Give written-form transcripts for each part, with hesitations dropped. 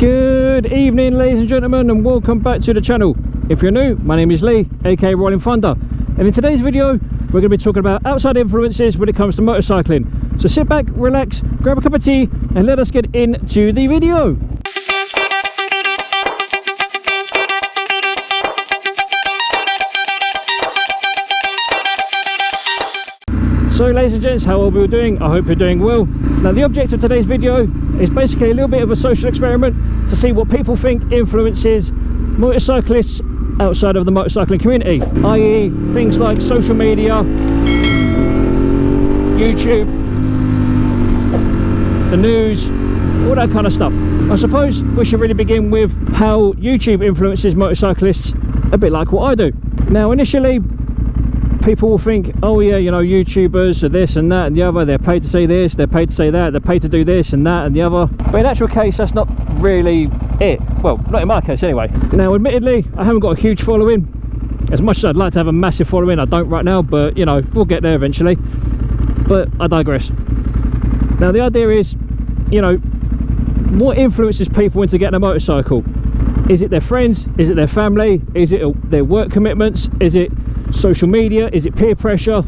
Good evening, ladies and gentlemen, and welcome back to the channel. If you're new, my name is Lee, aka Rollin Thunder, and in today's video we're going to be talking about outside influences when it comes to motorcycling. So sit back, relax, grab a cup of tea and let us get into the video. So ladies and gents, how are we all doing? I hope you're doing well. Now the object of today's video is basically a little bit of a social experiment to see what people think influences motorcyclists outside of the motorcycling community, i.e. things like social media, YouTube, the news, all that kind of stuff. I suppose we should really begin with how YouTube influences motorcyclists, a bit like what I do. Now initially people will think, oh yeah, you know, YouTubers are this and that and the other, they're paid to say this, they're paid to say that, they're paid to do this and that and the other. But in actual case, that's not really it. Well, not in my case anyway. Now admittedly, I haven't got a huge following. As much as I'd like to have a massive following, I don't right now, but you know, we'll get there eventually. But I digress. Now the idea is, you know, what influences people into getting a motorcycle? Is it their friends? Is it their family? Is it their work commitments? Is it social media? Is it peer pressure?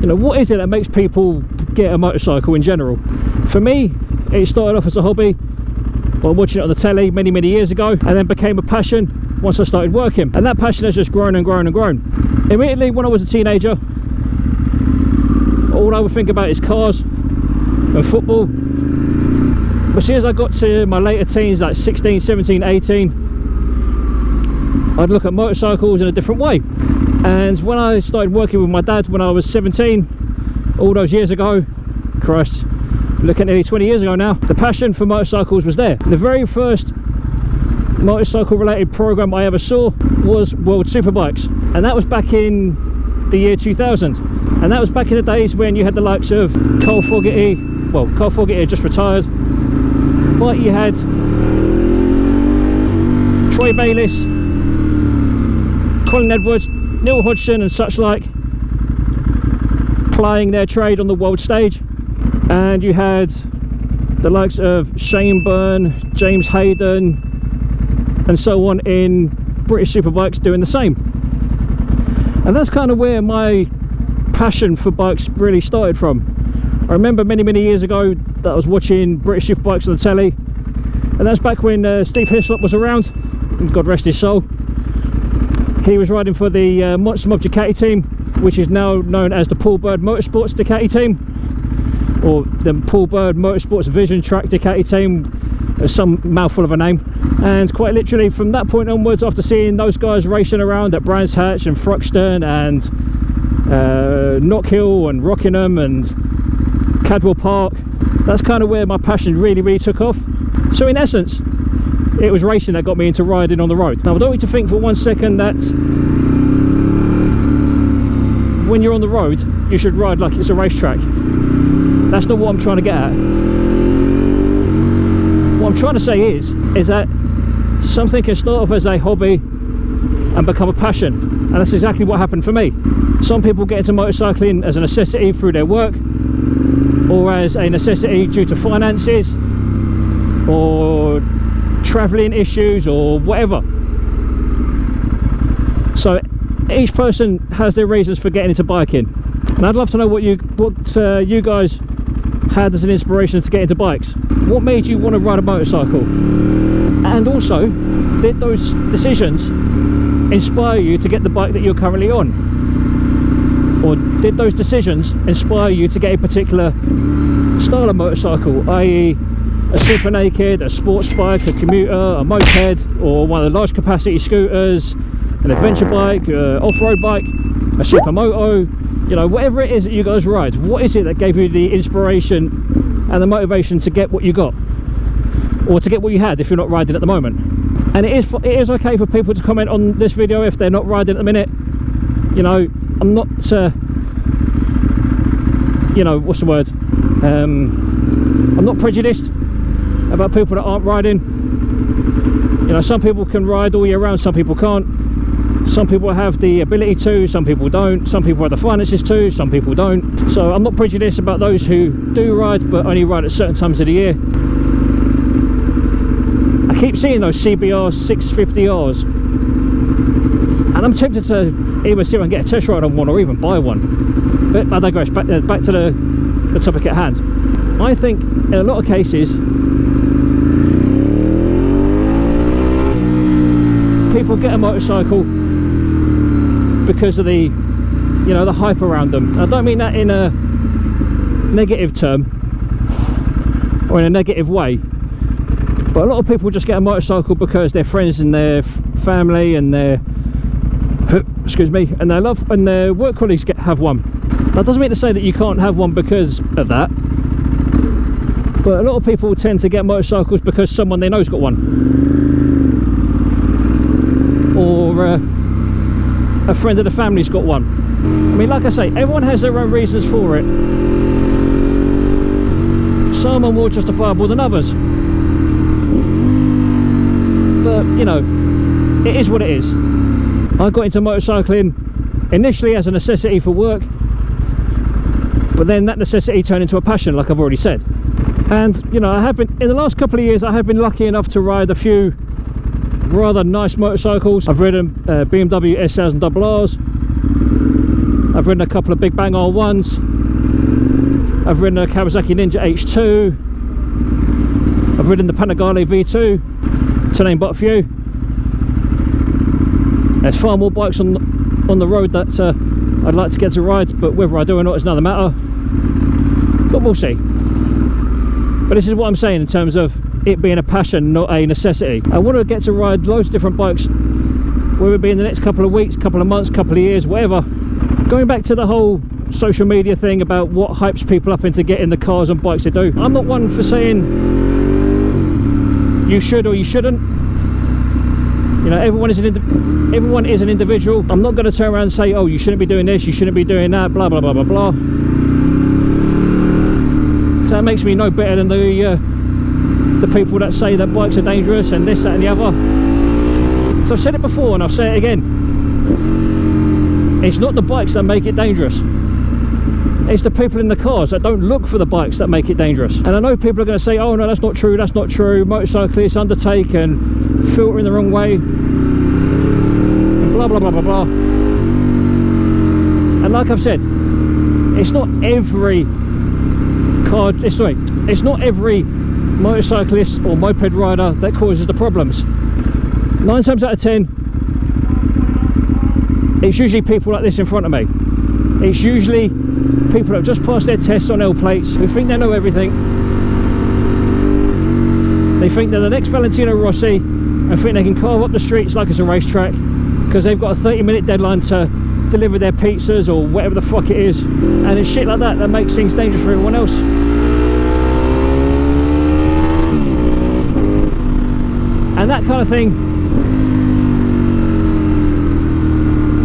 You know, what is it that makes people get a motorcycle in general? For me, it started off as a hobby by watching it on the telly many years ago, and then became a passion once I started working, and that passion has just grown and grown and grown. Immediately when I was a teenager, all I would think about is cars and football. But see, as I got to my later teens, like 16, 17, 18, I'd look at motorcycles in a different way. And when I started working with my dad when I was 17, all those years ago, Christ, looking at nearly 20 years ago now, the passion for motorcycles was there. The very first motorcycle related program I ever saw was World Superbikes, and that was back in the year 2000. And that was back in the days when you had the likes of Cole Fogarty. Well, Cole Fogarty had just retired, but you had Troy Bayliss, Colin Edwards, Neil Hodgson and such like plying their trade on the world stage, and you had the likes of Shane Byrne, James Hayden and so on in British Superbikes doing the same. And that's kind of where my passion for bikes really started from. I remember many years ago that I was watching British Superbikes on the telly, and that's back when Steve Hislop was around, God rest his soul. He was riding for the Monster Mob Ducati team, which is now known as the Paul Bird Motorsports Ducati team, or the Paul Bird Motorsports Vision Track Ducati team, some mouthful of a name. And quite literally from that point onwards, after seeing those guys racing around at Brands Hatch and Thruxton and Knockhill and Rockingham and Cadwell Park, that's kind of where my passion really took off. So in essence, it was racing that got me into riding on the road. Now I don't want you to think for one second that when you're on the road you should ride like it's a racetrack. That's not what I'm trying to get at. What I'm trying to say is that something can start off as a hobby and become a passion, and that's exactly what happened for me. Some people get into motorcycling as a necessity through their work, or as a necessity due to finances or travelling issues or whatever. So each person has their reasons for getting into biking, and I'd love to know what you guys had as an inspiration to get into bikes. What made you want to ride a motorcycle? And also, did those decisions inspire you to get the bike that you're currently on? Or did those decisions inspire you to get a particular style of motorcycle, i.e. a super naked, a sports bike, a commuter, a moped, or one of the large capacity scooters, an adventure bike, off-road bike, a supermoto, you know, whatever it is that you guys ride. What is it that gave you the inspiration and the motivation to get what you got, or to get what you had if you're not riding at the moment? And it is okay for people to comment on this video if they're not riding at the minute. You know, I'm not you know, what's the word, I'm not prejudiced about people that aren't riding. You know, some people can ride all year round, some people can't. Some people have the ability to, some people don't. Some people have the finances to, some people don't. So I'm not prejudiced about those who do ride but only ride at certain times of the year. I keep keep seeing those CBR 650Rs, and I'm tempted to either see if I can get a test ride on one or even buy one. But I digress. Back to the topic at hand. I think in a lot of cases people get a motorcycle because of the, you know, the hype around them. I don't mean that in a negative term or in a negative way, but a lot of people just get a motorcycle because their friends and their family and their excuse me, and their work colleagues have one. That doesn't mean to say that you can't have one because of that, but a lot of people tend to get motorcycles because someone they know's got one, or a friend of the family's got one. I mean, like I say, everyone has their own reasons for it. Some are more justifiable than others, but you know, it is what it is. I got into motorcycling initially as a necessity for work, but then that necessity turned into a passion, like I've already said. And you know, I have been, in the last couple of years, I have been lucky enough to ride a few rather nice motorcycles. I've ridden BMW S1000RRs, I've ridden a couple of Big Bang R1s, I've ridden a Kawasaki Ninja H2, I've ridden the Panigale V2, to name but a few. There's far more bikes on the road that I'd like to get to ride, but whether I do or not is another matter, but we'll see. But this is what I'm saying in terms of it being a passion, not a necessity. I want to get to ride loads of different bikes, whether it be in the next couple of weeks, couple of months, couple of years, whatever. Going back to the whole social media thing about what hypes people up into getting the cars and bikes they do, I'm not one for saying you should or you shouldn't. You know, everyone is an individual. I'm not going to turn around and say, oh, you shouldn't be doing this, you shouldn't be doing that, blah blah blah blah blah. So that makes me no better than the people that say that bikes are dangerous and this, that and the other. So I've said it before and I'll say it again. It's not the bikes that make it dangerous. It's the people in the cars that don't look for the bikes that make it dangerous. And I know people are going to say, oh no, that's not true, that's not true, motorcyclists undertake and filter in the wrong way, and blah blah blah blah blah. And like I've said, it's not every car, it's not every motorcyclist or moped rider that causes the problems. 9 times out of 10, it's usually people like this in front of me. It's usually people that have just passed their tests on L plates, who think they know everything. They think they're the next Valentino Rossi and think they can carve up the streets like it's a racetrack because they've got a 30-minute deadline to deliver their pizzas or whatever the fuck it is. And it's shit like that that makes things dangerous for everyone else. And that kind of thing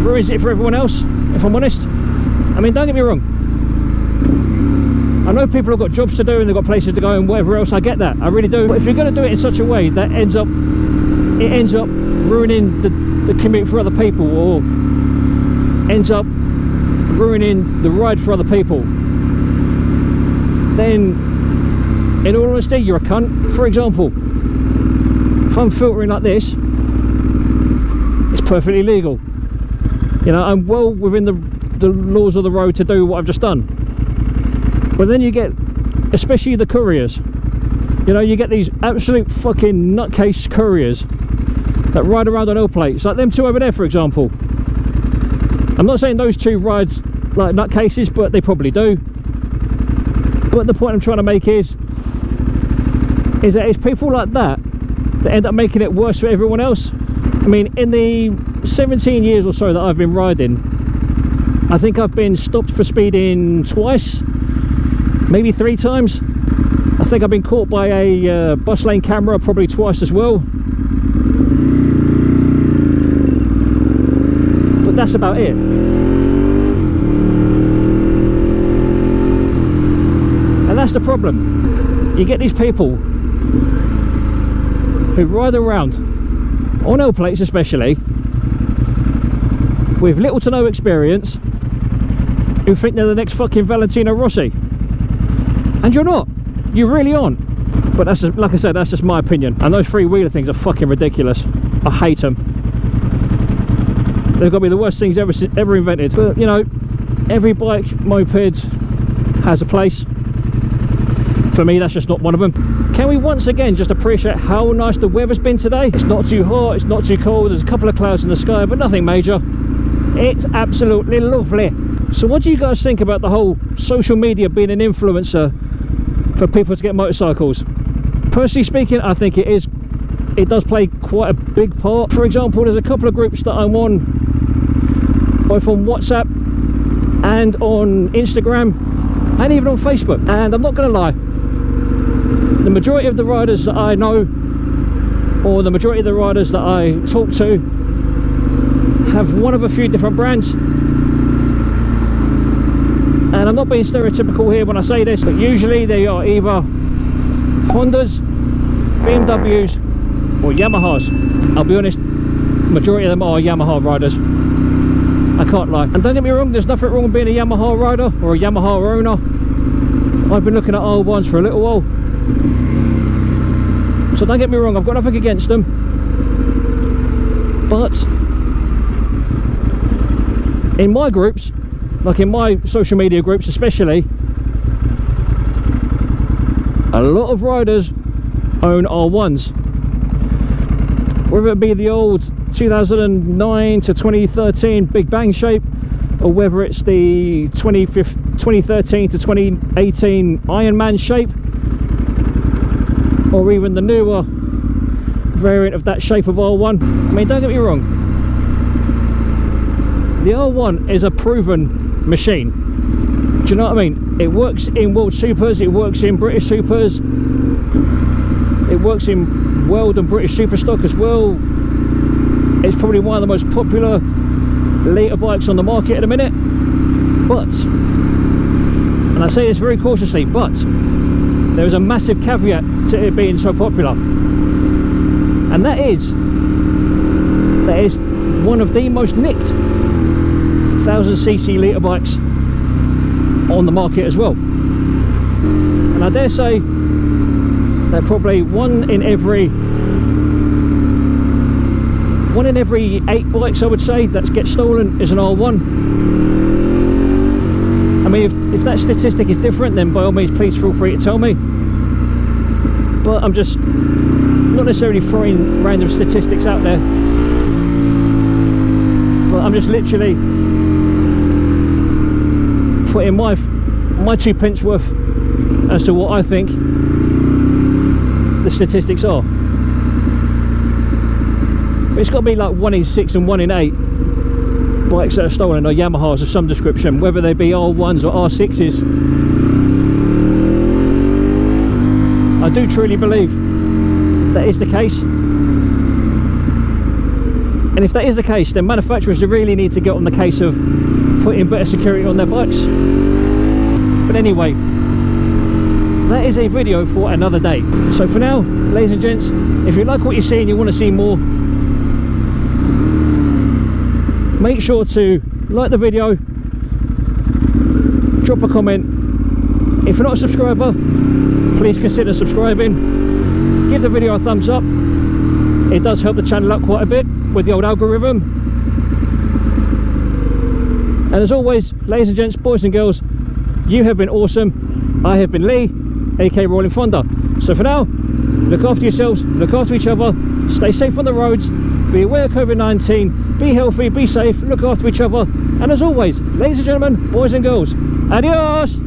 ruins it for everyone else, if I'm honest. I mean, don't get me wrong, I know people have got jobs to do and they've got places to go and whatever else, I get that, I really do. But if you're going to do it in such a way that ends up ruining the commute for other people, or ends up ruining the ride for other people, then in all honesty, you're a cunt. For example, if I'm filtering like this, it's perfectly legal. You know, I'm well within the laws of the road to do what I've just done. But then you get, especially the couriers, you know, you get these absolute fucking nutcase couriers that ride around on L plates, like them two over there, for example. I'm not saying those two ride like nutcases, but they probably do. But the point I'm trying to make is that it's people like that that end up making it worse for everyone else. I mean, in the 17 years or so that I've been riding, I think I've been stopped for speeding twice, maybe 3 times. I think I've been caught by a bus lane camera probably twice as well. But that's about it. And that's the problem. You get these people who ride around on L plates especially with little to no experience, who think they're the next fucking Valentino Rossi. And you're not. You really aren't. But that's just, like I said, that's just my opinion. And those three-wheeler things are fucking ridiculous. I hate them. They've got to be the worst things ever invented. But you know, every bike, moped has a place. For me, that's just not one of them. Can we once again just appreciate how nice the weather's been today? It's not too hot, it's not too cold, there's a couple of clouds in the sky, but nothing major. It's absolutely lovely. So what do you guys think about the whole social media being an influencer for people to get motorcycles? Personally speaking, I think it does play quite a big part. For example, there's a couple of groups that I'm on, both on WhatsApp and on Instagram and even on Facebook, and I'm not going to lie, the majority of the riders that I know, or the majority of the riders that I talk to, have one of a few different brands. And I'm not being stereotypical here when I say this, but usually they are either Hondas, BMWs or Yamahas. I'll be honest, majority of them are Yamaha riders. I can't lie. And don't get me wrong, there's nothing wrong with being a Yamaha rider or a Yamaha owner. I've been looking at R1s for a little while, so don't get me wrong, I've got nothing against them. But in my groups, like in my social media groups especially, a lot of riders own R1s. Whether it be the old 2009 to 2013 Big Bang shape, or whether it's the 2013 to 2018 Ironman shape, or even the newer variant of that shape of R1. I mean, don't get me wrong, the R1 is a proven machine. Do you know what I mean? It works in World Supers, it works in British Supers, it works in World and British Superstock as well. It's probably one of the most popular litre bikes on the market at the minute. But, and I say this very cautiously, but there is a massive caveat to it being so popular, and that is one of the most nicked 1000cc litre bikes on the market as well. And I dare say that probably one in every 8 bikes, I would say, that gets stolen is an R1. I mean, if that statistic is different, then by all means please feel free to tell me. But I'm just not necessarily throwing random statistics out there, but I'm just literally putting my 2 pence worth as to what I think the statistics are. But it's got to be like 1 in 6 and 1 in 8 bikes that are stolen are Yamahas of some description, whether they be R1s or R6s. I do truly believe that is the case. And if that is the case, then manufacturers really need to get on the case of putting better security on their bikes. But anyway, that is a video for another day. So for now, ladies and gents, if you like what you see and you want to see more, make sure to like the video, drop a comment. If you're not a subscriber, please consider subscribing. Give the video a thumbs up. It does help the channel out quite a bit with the old algorithm. And as always, ladies and gents, boys and girls, you have been awesome. I have been Lee, aka Rollin Thunder. So for now, look after yourselves, look after each other, stay safe on the roads, be aware of COVID-19, be healthy, be safe, look after each other, and as always, ladies and gentlemen, boys and girls, adios!